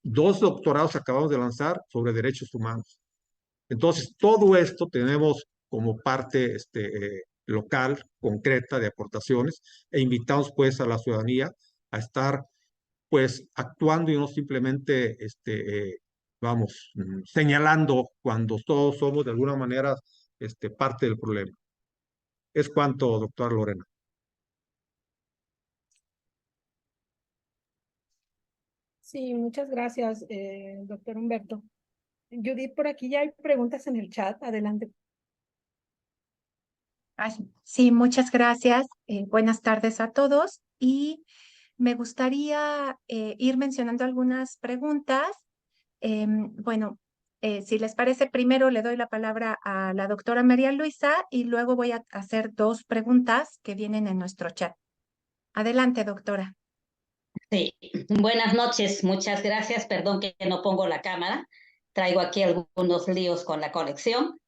2 doctorados acabamos de lanzar sobre derechos humanos. Entonces, todo esto tenemos como parte local, concreta de aportaciones, e invitamos pues a la ciudadanía a estar pues actuando y no simplemente señalando cuando todos somos de alguna manera parte del problema. Es cuanto, doctora Lorena. Sí, muchas gracias, doctor Humberto. Judith, por aquí ya hay preguntas en el chat. Adelante. Sí, muchas gracias. Buenas tardes a todos. Y me gustaría ir mencionando algunas preguntas. Bueno, si les parece, primero le doy la palabra a la doctora María Luisa y luego voy a hacer 2 preguntas que vienen en nuestro chat. Adelante, doctora. Sí, buenas noches, muchas gracias. Perdón que no pongo la cámara. Traigo aquí algunos líos con la conexión.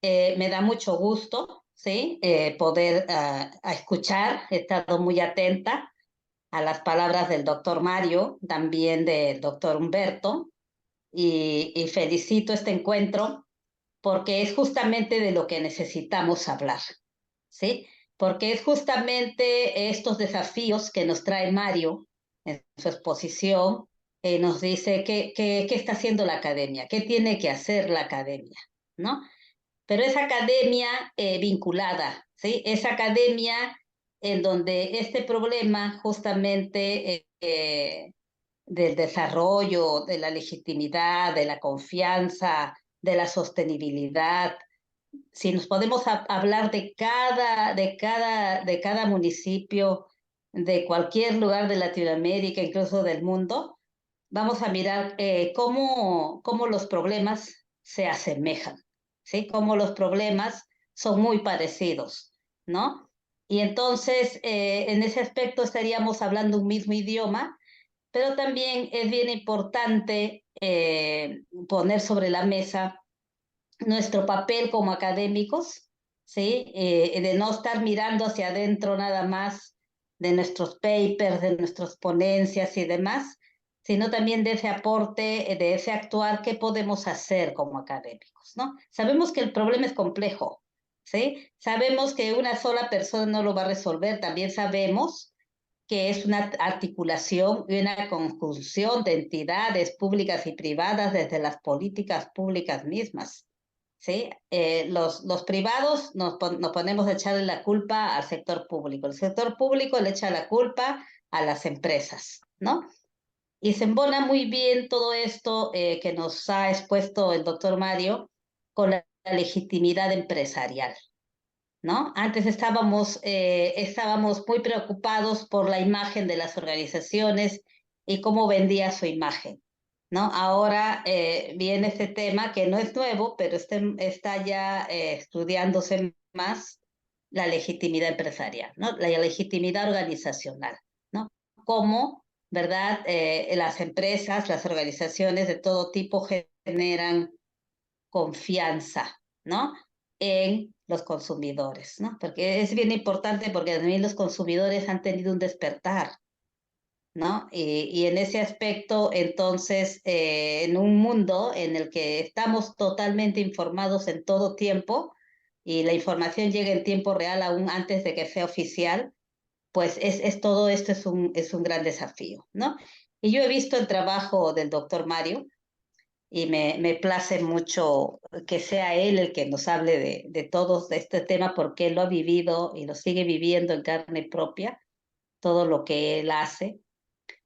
Me da mucho gusto, ¿sí? Poder a escuchar. He estado muy atenta a las palabras del doctor Mario, también del doctor Humberto, y felicito este encuentro porque es justamente de lo que necesitamos hablar, ¿sí? Porque es justamente estos desafíos que nos trae Mario en su exposición. Nos dice qué está haciendo la academia, qué tiene que hacer la academia, ¿no? Pero es academia vinculada, ¿sí? Es academia en donde este problema justamente del desarrollo, de la legitimidad, de la confianza, de la sostenibilidad, si nos podemos hablar de cada municipio, de cualquier lugar de Latinoamérica, incluso del mundo, vamos a mirar cómo los problemas se asemejan, ¿sí? Cómo los problemas son muy parecidos, ¿no? Y entonces, en ese aspecto estaríamos hablando un mismo idioma, pero también es bien importante poner sobre la mesa nuestro papel como académicos, ¿sí? De no estar mirando hacia adentro nada más de nuestros papers, de nuestras ponencias y demás, sino también de ese aporte, de ese actuar, qué podemos hacer como académicos, ¿no? Sabemos que el problema es complejo, ¿sí? Sabemos que una sola persona no lo va a resolver, también sabemos que es una articulación y una conjunción de entidades públicas y privadas desde las políticas públicas mismas, ¿sí? Los privados nos ponemos a echarle la culpa al sector público. El sector público le echa la culpa a las empresas, ¿no? Y se embona muy bien todo esto que nos ha expuesto el doctor Mario con la legitimidad empresarial, ¿no? Antes estábamos muy preocupados por la imagen de las organizaciones y cómo vendía su imagen, ¿no? Ahora viene este tema que no es nuevo, pero está ya estudiándose más, la legitimidad empresarial, ¿no? La legitimidad organizacional, ¿no? Cómo, ¿verdad? Las empresas, las organizaciones de todo tipo generan confianza, ¿no? En los consumidores, ¿no? Porque es bien importante porque también los consumidores han tenido un despertar, ¿no? Y en ese aspecto, entonces, en un mundo en el que estamos totalmente informados en todo tiempo y la información llega en tiempo real aún antes de que sea oficial, pues todo esto es un gran desafío, ¿no? Y yo he visto el trabajo del doctor Mario y me place mucho que sea él el que nos hable de todo este tema porque él lo ha vivido y lo sigue viviendo en carne propia, todo lo que él hace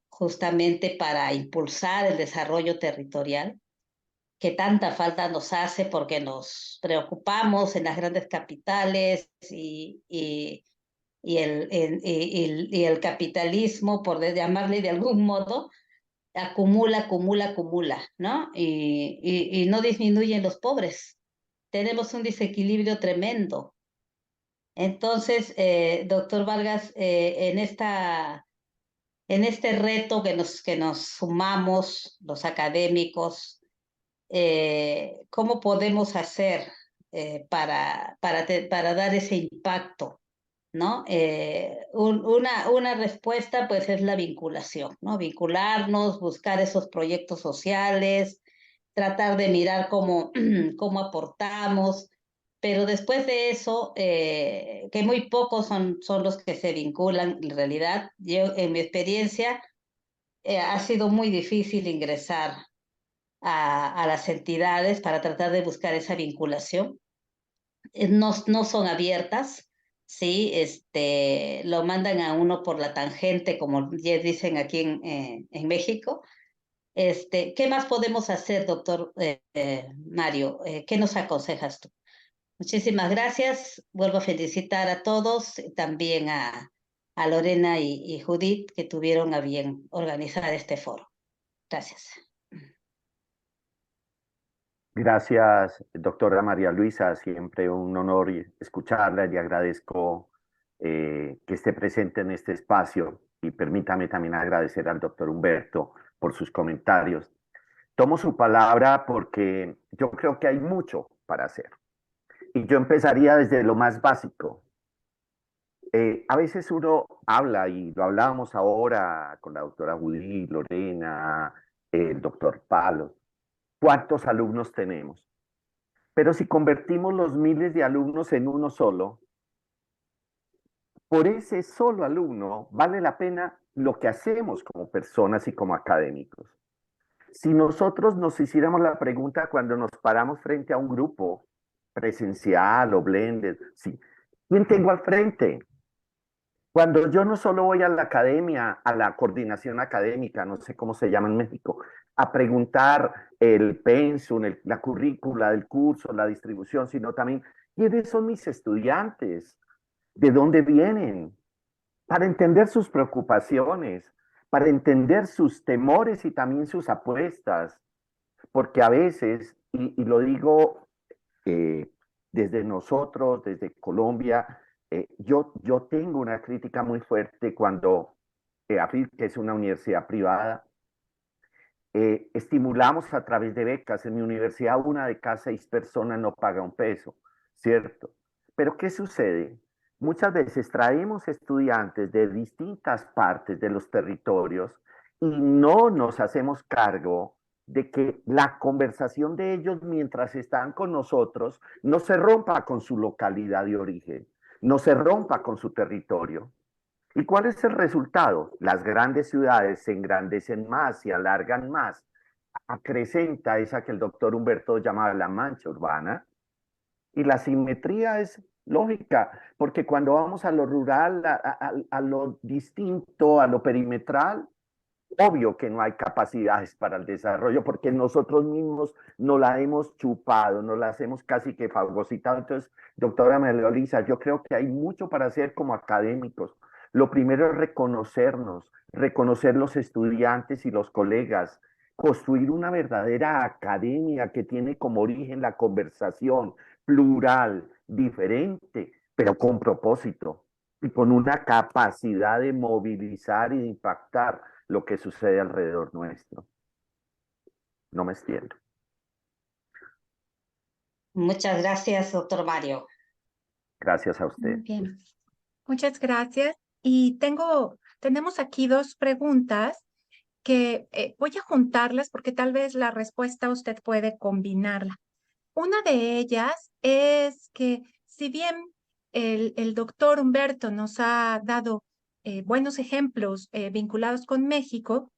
justamente para impulsar el desarrollo territorial que tanta falta nos hace porque nos preocupamos en las grandes capitales y el capitalismo, por llamarle de algún modo, acumula, ¿no? Y no disminuyen los pobres. Tenemos un desequilibrio tremendo. Entonces, doctor Vargas, en este reto que nos sumamos los académicos, ¿cómo podemos hacer para dar ese impacto? ¿No? Una respuesta pues es la vinculación, ¿no? Vincularnos, buscar esos proyectos sociales, tratar de mirar cómo aportamos, pero después de eso, que muy pocos son los que se vinculan en realidad. Yo, en mi experiencia, ha sido muy difícil ingresar a las entidades para tratar de buscar esa vinculación. No son abiertas, ¿sí? Lo mandan a uno por la tangente, como ya dicen aquí en México. ¿Qué más podemos hacer, doctor Mario? ¿Qué nos aconsejas tú? Muchísimas gracias. Vuelvo a felicitar a todos, también a Lorena y Judith, que tuvieron a bien organizar este foro. Gracias. Gracias, doctora María Luisa. Siempre un honor escucharla y agradezco que esté presente en este espacio. Y permítame también agradecer al doctor Humberto por sus comentarios. Tomo su palabra porque yo creo que hay mucho para hacer. Y yo empezaría desde lo más básico. A veces uno habla, y lo hablábamos ahora con la doctora Judy, Lorena, el doctor Palos, ¿cuántos alumnos tenemos? Pero si convertimos los miles de alumnos en uno solo, por ese solo alumno vale la pena lo que hacemos como personas y como académicos. Si nosotros nos hiciéramos la pregunta cuando nos paramos frente a un grupo presencial o blended, sí, ¿quién tengo al frente? Cuando yo no solo voy a la academia, a la coordinación académica, no sé cómo se llama en México, a preguntar el pensum, la currícula del curso, la distribución, sino también quiénes son mis estudiantes, de dónde vienen, para entender sus preocupaciones, para entender sus temores y también sus apuestas, porque a veces, y lo digo desde nosotros, desde Colombia, yo tengo una crítica muy fuerte cuando AFIT, que es una universidad privada, estimulamos a través de becas. En mi universidad, una de cada 6 personas no paga un peso, ¿cierto? Pero ¿qué sucede? Muchas veces traemos estudiantes de distintas partes de los territorios y no nos hacemos cargo de que la conversación de ellos mientras están con nosotros no se rompa con su localidad de origen, no se rompa con su territorio. ¿Y cuál es el resultado? Las grandes ciudades se engrandecen más, se alargan más, acrecenta esa que el doctor Humberto llamaba la mancha urbana, y la simetría es lógica, porque cuando vamos a lo rural, a lo distinto, a lo perimetral, obvio que no hay capacidades para el desarrollo, porque nosotros mismos no la hemos chupado, no las hemos casi que fagocitado. Entonces, doctora María Luisa, yo creo que hay mucho para hacer como académicos. Lo primero es reconocernos, reconocer los estudiantes y los colegas, construir una verdadera academia que tiene como origen la conversación plural, diferente, pero con propósito y con una capacidad de movilizar y de impactar lo que sucede alrededor nuestro. No me extiendo. Muchas gracias, doctor Mario. Gracias a Muy usted. bien. Muchas gracias. Y tenemos aquí 2 preguntas que voy a juntarlas porque tal vez la respuesta usted puede combinarla. Una de ellas es que si bien el doctor Humberto nos ha dado buenos ejemplos vinculados con México,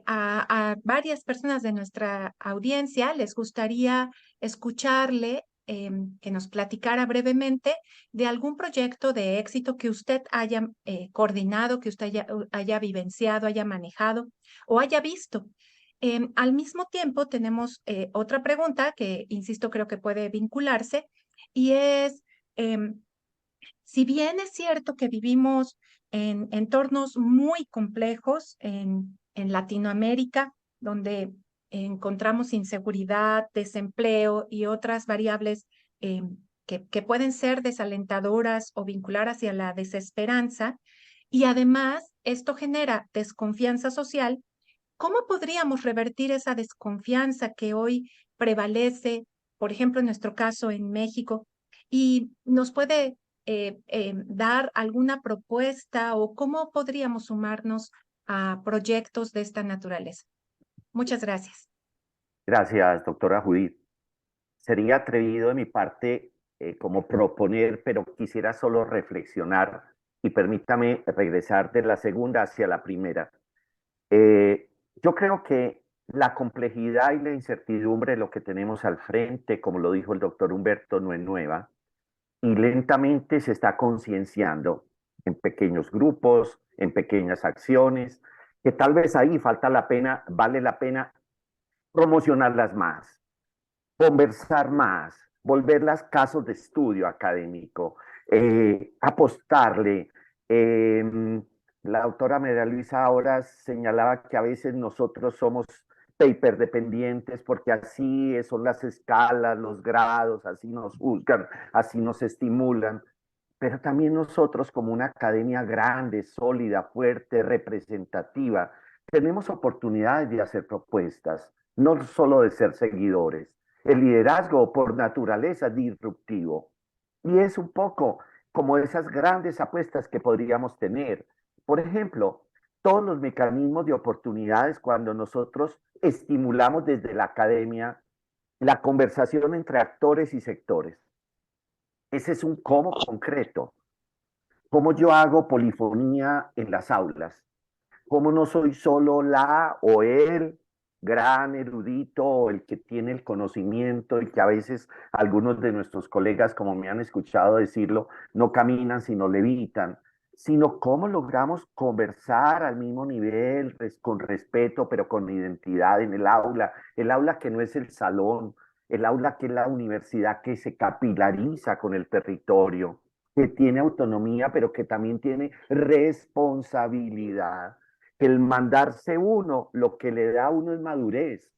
a varias personas de nuestra audiencia les gustaría escucharle que nos platicara brevemente de algún proyecto de éxito que usted haya coordinado, que usted haya vivenciado, haya manejado o haya visto. Al mismo tiempo, tenemos otra pregunta que, insisto, creo que puede vincularse y es, si bien es cierto que vivimos en entornos muy complejos en Latinoamérica, donde encontramos inseguridad, desempleo y otras variables que pueden ser desalentadoras o vincular hacia la desesperanza, y además esto genera desconfianza social. ¿Cómo podríamos revertir esa desconfianza que hoy prevalece, por ejemplo, en nuestro caso en México? ¿Y nos puede dar alguna propuesta o cómo podríamos sumarnos a proyectos de esta naturaleza? Muchas gracias. Gracias, doctora Judith. Sería atrevido de mi parte como proponer, pero quisiera solo reflexionar y permítame regresar de la segunda hacia la primera. Yo creo que la complejidad y la incertidumbre de lo que tenemos al frente, como lo dijo el doctor Humberto, no es nueva y lentamente se está concienciando en pequeños grupos, en pequeñas acciones, que tal vez ahí vale la pena promocionarlas más, conversar más, volverlas casos de estudio académico, apostarle. La doctora María Luisa ahora señalaba que a veces nosotros somos paper dependientes porque así son las escalas, los grados, así nos juzgan, así nos estimulan. Pero también nosotros como una academia grande, sólida, fuerte, representativa, tenemos oportunidades de hacer propuestas, no solo de ser seguidores. El liderazgo por naturaleza es disruptivo y es un poco como esas grandes apuestas que podríamos tener. Por ejemplo, todos los mecanismos de oportunidades cuando nosotros estimulamos desde la academia la conversación entre actores y sectores. Ese es un cómo concreto. ¿Cómo yo hago polifonía en las aulas? ¿Cómo no soy solo la o el gran erudito o el que tiene el conocimiento y que a veces algunos de nuestros colegas, como me han escuchado decirlo, no caminan sino levitan, sino cómo logramos conversar al mismo nivel, con respeto, pero con identidad en el aula que no es el salón, el aula que es la universidad que se capilariza con el territorio, que tiene autonomía, pero que también tiene responsabilidad. Que el mandarse uno, lo que le da a uno es madurez.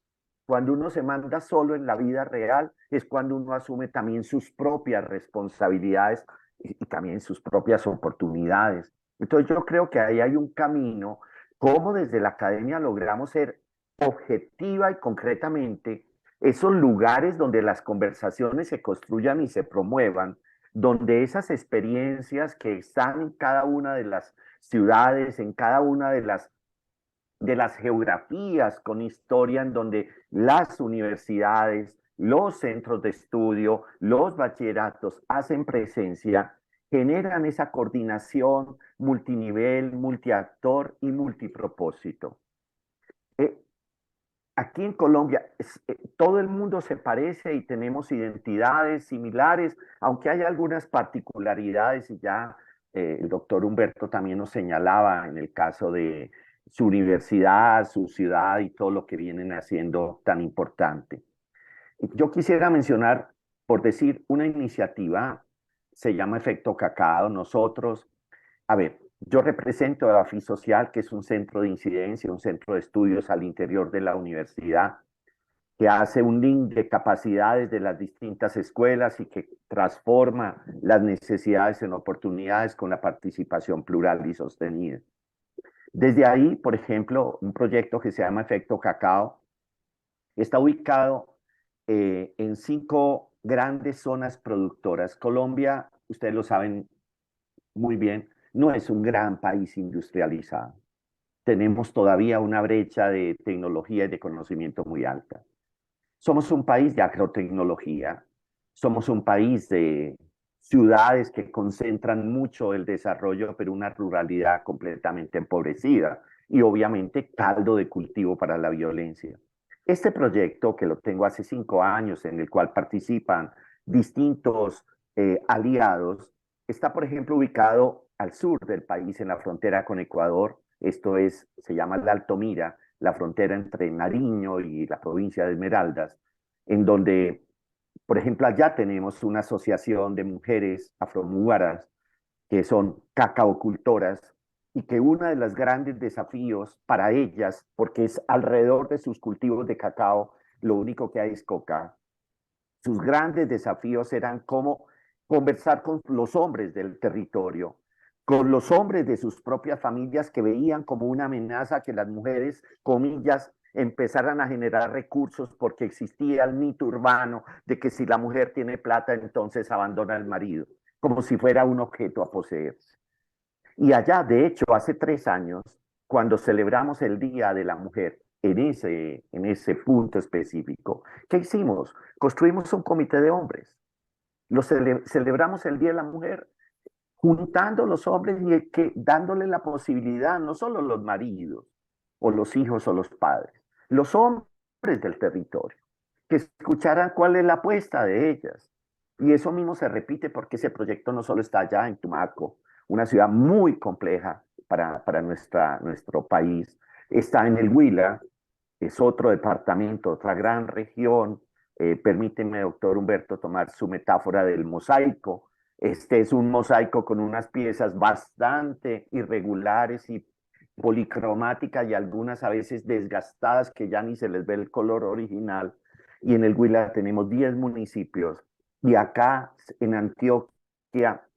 Cuando uno se manda solo en la vida real, es cuando uno asume también sus propias responsabilidades y también sus propias oportunidades. Entonces yo creo que ahí hay un camino, cómo desde la academia logramos ser objetiva y concretamente esos lugares donde las conversaciones se construyan y se promuevan, donde esas experiencias que están en cada una de las ciudades, en cada una de las geografías con historia, en donde las universidades, los centros de estudio, los bachilleratos hacen presencia, generan esa coordinación multinivel, multiactor y multipropósito. Aquí en Colombia todo el mundo se parece y tenemos identidades similares, aunque hay algunas particularidades y ya el doctor Humberto también nos señalaba en el caso de su universidad, su ciudad y todo lo que vienen haciendo tan importante. Yo quisiera mencionar, por decir, una iniciativa, se llama Efecto Cacao. Nosotros, a ver, yo represento a AFI Social, que es un centro de incidencia, un centro de estudios al interior de la universidad, que hace un link de capacidades de las distintas escuelas y que transforma las necesidades en oportunidades con la participación plural y sostenida. Desde ahí, por ejemplo, un proyecto que se llama Efecto Cacao está ubicado en 5 grandes zonas productoras. Colombia, ustedes lo saben muy bien, no es un gran país industrializado. Tenemos todavía una brecha de tecnología y de conocimiento muy alta. Somos un país de agrotecnología, somos un país de ciudades que concentran mucho el desarrollo, pero una ruralidad completamente empobrecida y obviamente caldo de cultivo para la violencia. Este proyecto, que lo tengo hace 5 años, en el cual participan distintos aliados, está, por ejemplo, ubicado al sur del país, en la frontera con Ecuador. Esto es, se llama el Alto Mira, la frontera entre Nariño y la provincia de Esmeraldas, en donde, por ejemplo, allá tenemos una asociación de mujeres afromúgaras que son cacaocultoras y que uno de los grandes desafíos para ellas, porque es alrededor de sus cultivos de cacao, lo único que hay es coca, sus grandes desafíos eran cómo conversar con los hombres del territorio, con los hombres de sus propias familias que veían como una amenaza que las mujeres, comillas, empezaran a generar recursos porque existía el mito urbano de que si la mujer tiene plata entonces abandona al marido, como si fuera un objeto a poseerse. Y allá, de hecho, hace 3 años, cuando celebramos el Día de la Mujer, en ese punto específico, ¿qué hicimos? Construimos un comité de hombres. Celebramos el Día de la Mujer juntando los hombres y dándole la posibilidad, no solo los maridos o los hijos o los padres, los hombres del territorio, que escucharan cuál es la apuesta de ellas. Y eso mismo se repite porque ese proyecto no solo está allá en Tumaco, una ciudad muy compleja para nuestro país, está en el Huila, es otro departamento, otra gran región. Permíteme, doctor Humberto, tomar su metáfora del mosaico. Este es un mosaico con unas piezas bastante irregulares y policromáticas y algunas a veces desgastadas que ya ni se les ve el color original. Y en el Huila tenemos 10 municipios. Y acá en Antioquia,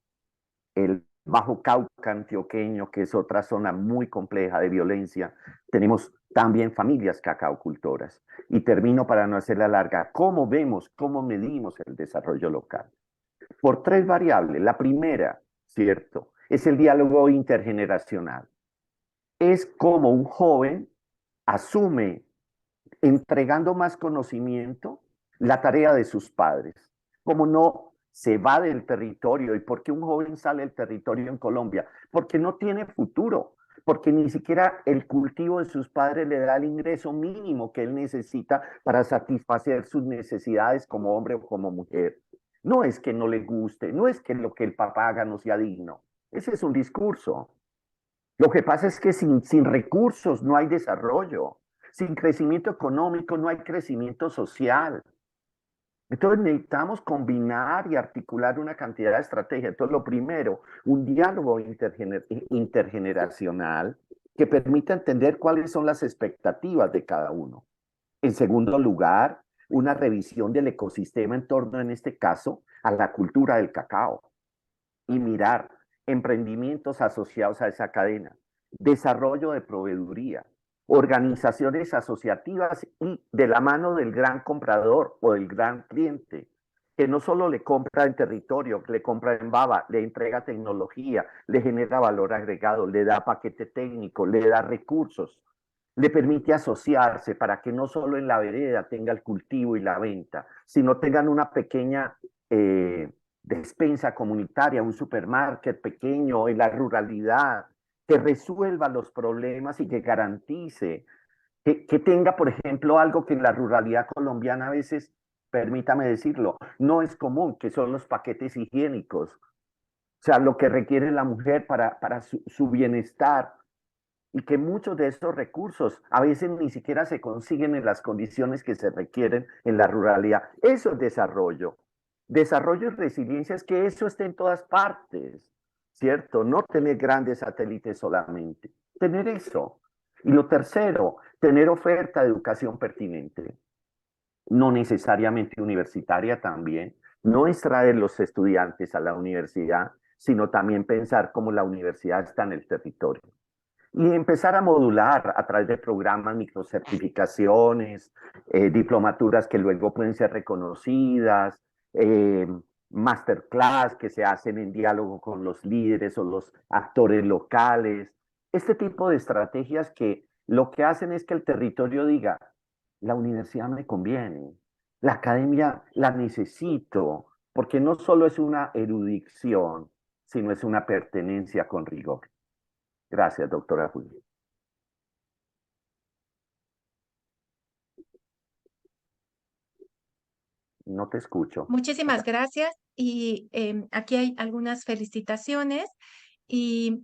el Bajo Cauca antioqueño, que es otra zona muy compleja de violencia, tenemos también familias cacaocultoras. Y termino para no hacerla larga. ¿Cómo vemos, cómo medimos el desarrollo local? Por 3 variables. La primera, ¿cierto?, es el diálogo intergeneracional. Es como un joven asume, entregando más conocimiento, la tarea de sus padres. Como no se va del territorio. ¿Y por qué un joven sale del territorio en Colombia? Porque no tiene futuro, porque ni siquiera el cultivo de sus padres le da el ingreso mínimo que él necesita para satisfacer sus necesidades como hombre o como mujer. No es que no le guste, no es que lo que el papá haga no sea digno. Ese es un discurso. Lo que pasa es que sin recursos no hay desarrollo. Sin crecimiento económico no hay crecimiento social. Entonces necesitamos combinar y articular una cantidad de estrategias. Entonces lo primero, un diálogo intergeneracional que permita entender cuáles son las expectativas de cada uno. En segundo lugar, una revisión del ecosistema en torno, en este caso, a la cultura del cacao. Y mirar emprendimientos asociados a esa cadena, desarrollo de proveeduría, organizaciones asociativas y de la mano del gran comprador o del gran cliente, que no solo le compra en territorio, le compra en baba, le entrega tecnología, le genera valor agregado, le da paquete técnico, le da recursos, le permite asociarse para que no solo en la vereda tenga el cultivo y la venta, sino tengan una pequeña despensa comunitaria, un supermarket pequeño en la ruralidad, que resuelva los problemas y que garantice, que tenga, por ejemplo, algo que en la ruralidad colombiana a veces, permítame decirlo, no es común, que son los paquetes higiénicos. O sea, lo que requiere la mujer para su bienestar, y que muchos de estos recursos a veces ni siquiera se consiguen en las condiciones que se requieren en la ruralidad. Eso es desarrollo. Desarrollo y resiliencia es que eso esté en todas partes, ¿cierto? No tener grandes satélites solamente, tener eso. Y lo tercero, tener oferta de educación pertinente, no necesariamente universitaria también, no extraer los estudiantes a la universidad, sino también pensar cómo la universidad está en el territorio. Y empezar a modular a través de programas, microcertificaciones, diplomaturas que luego pueden ser reconocidas, masterclass que se hacen en diálogo con los líderes o los actores locales. Este tipo de estrategias que lo que hacen es que el territorio diga, la universidad me conviene, la academia la necesito, porque no solo es una erudición, sino es una pertenencia con rigor. Gracias, doctora Judith. No te escucho. Muchísimas gracias. Y aquí hay algunas felicitaciones. Y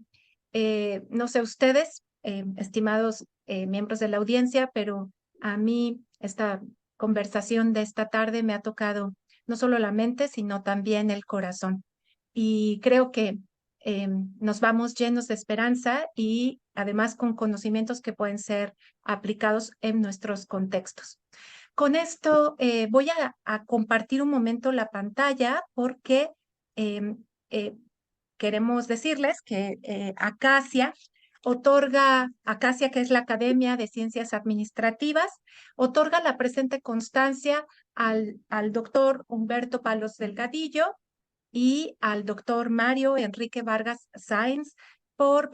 no sé ustedes, estimados miembros de la audiencia, pero a mí esta conversación de esta tarde me ha tocado no solo la mente, sino también el corazón. Y creo que nos vamos llenos de esperanza y además con conocimientos que pueden ser aplicados en nuestros contextos. Con esto voy a compartir un momento la pantalla porque queremos decirles que Acacia, que es la Academia de Ciencias Administrativas, otorga la presente constancia al doctor Humberto Palos Delgadillo y al doctor Mario Enrique Vargas Sáenz por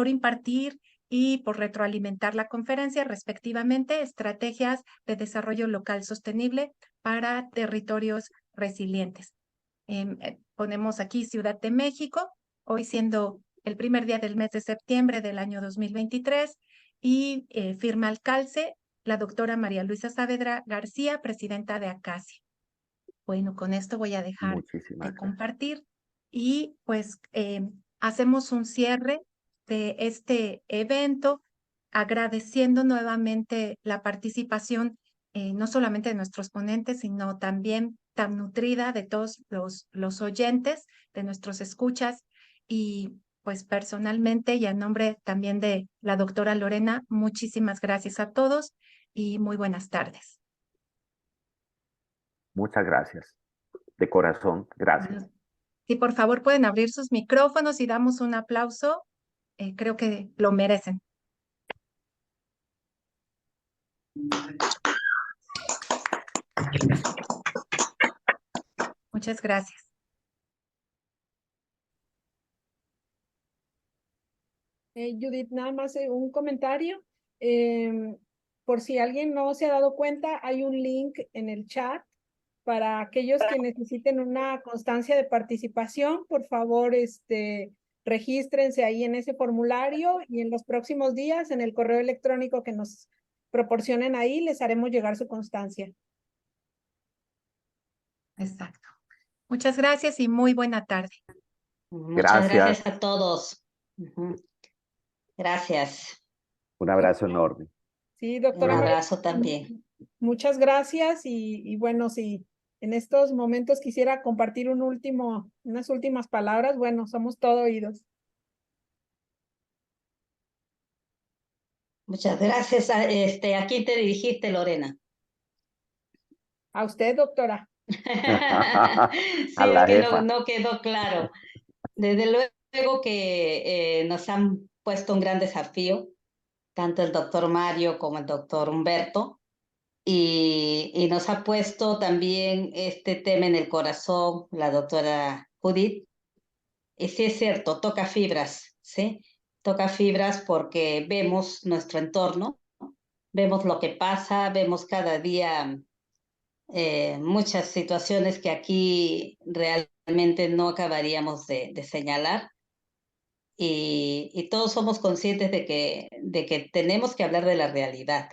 impartir y por retroalimentar la conferencia, respectivamente, Estrategias de Desarrollo Local Sostenible para Territorios Resilientes. Ponemos aquí Ciudad de México, hoy siendo el primer día del mes de septiembre del año 2023, y firma al calce la doctora María Luisa Saavedra García, presidenta de Acacia. Bueno, con esto voy a dejar de compartir y pues hacemos un cierre de este evento agradeciendo nuevamente la participación no solamente de nuestros ponentes, sino también tan nutrida de todos los oyentes, de nuestros escuchas y pues personalmente y a nombre también de la doctora Lorena, muchísimas gracias a todos y muy buenas tardes. Muchas gracias. De corazón, gracias. Si por favor pueden abrir sus micrófonos y damos un aplauso, creo que lo merecen. Muchas gracias. Judith, nada más un comentario. Por si alguien no se ha dado cuenta, hay un link en el chat para aquellos que necesiten una constancia de participación. Por favor, regístrense ahí en ese formulario y en los próximos días en el correo electrónico que nos proporcionen ahí les haremos llegar su constancia. Exacto. Muchas gracias y muy buena tarde. Muchas gracias a todos. Gracias. Un abrazo enorme. Sí, doctora. Un abrazo también. Muchas gracias y bueno, si en estos momentos quisiera compartir unas últimas palabras, bueno, somos todo oídos. Muchas gracias. ¿A quién te dirigiste, Lorena? A usted, doctora. Sí, es que no quedó claro. Desde luego que nos han puesto un gran desafío, tanto el doctor Mario como el doctor Humberto, y nos ha puesto también este tema en el corazón la doctora Judith. Y sí es cierto, toca fibras, ¿sí? Toca fibras porque vemos nuestro entorno, vemos lo que pasa, vemos cada día muchas situaciones que aquí realmente no acabaríamos de señalar. Y todos somos conscientes de que tenemos que hablar de la realidad,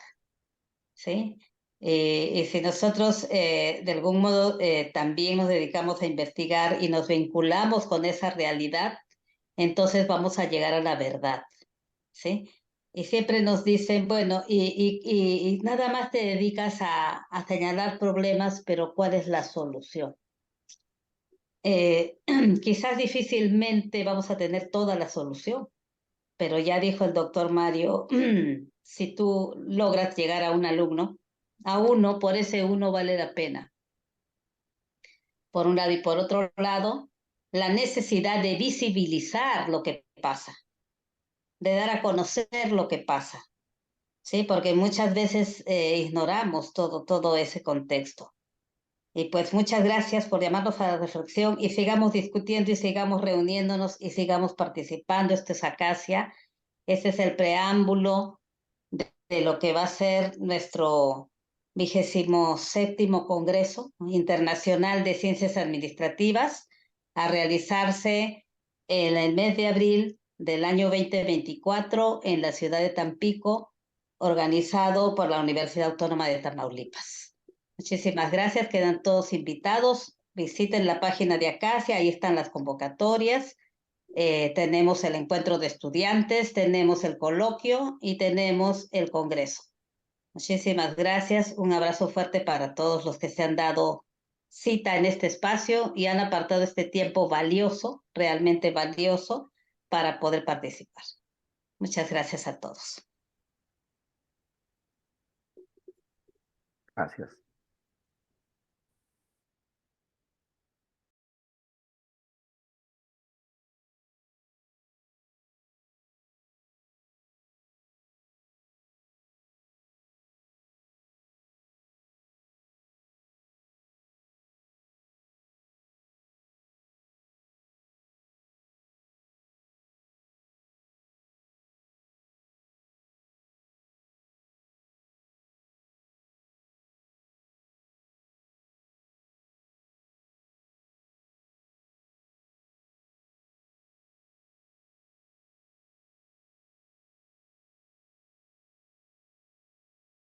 ¿sí? Y si nosotros de algún modo también nos dedicamos a investigar y nos vinculamos con esa realidad, entonces vamos a llegar a la verdad, ¿sí? Y siempre nos dicen, bueno, y nada más te dedicas a señalar problemas, pero ¿cuál es la solución? Quizás difícilmente vamos a tener toda la solución, pero ya dijo el doctor Mario, si tú logras llegar a un alumno, a uno, por ese uno vale la pena. Por un lado, y por otro lado, la necesidad de visibilizar lo que pasa, de dar a conocer lo que pasa, ¿sí? Porque muchas veces ignoramos todo ese contexto. Y pues muchas gracias por llamarnos a la reflexión y sigamos discutiendo y sigamos reuniéndonos y sigamos participando. Esto es Acacia. Ese es el preámbulo de lo que va a ser nuestro 27º Congreso Internacional de Ciencias Administrativas, a realizarse en el mes de abril del año 2024 en la ciudad de Tampico, organizado por la Universidad Autónoma de Tamaulipas. Muchísimas gracias, quedan todos invitados. Visiten la página de Acacia, ahí están las convocatorias. Tenemos el encuentro de estudiantes, tenemos el coloquio y tenemos el congreso. Muchísimas gracias, un abrazo fuerte para todos los que se han dado cita en este espacio y han apartado este tiempo valioso, realmente valioso, para poder participar. Muchas gracias a todos. Gracias.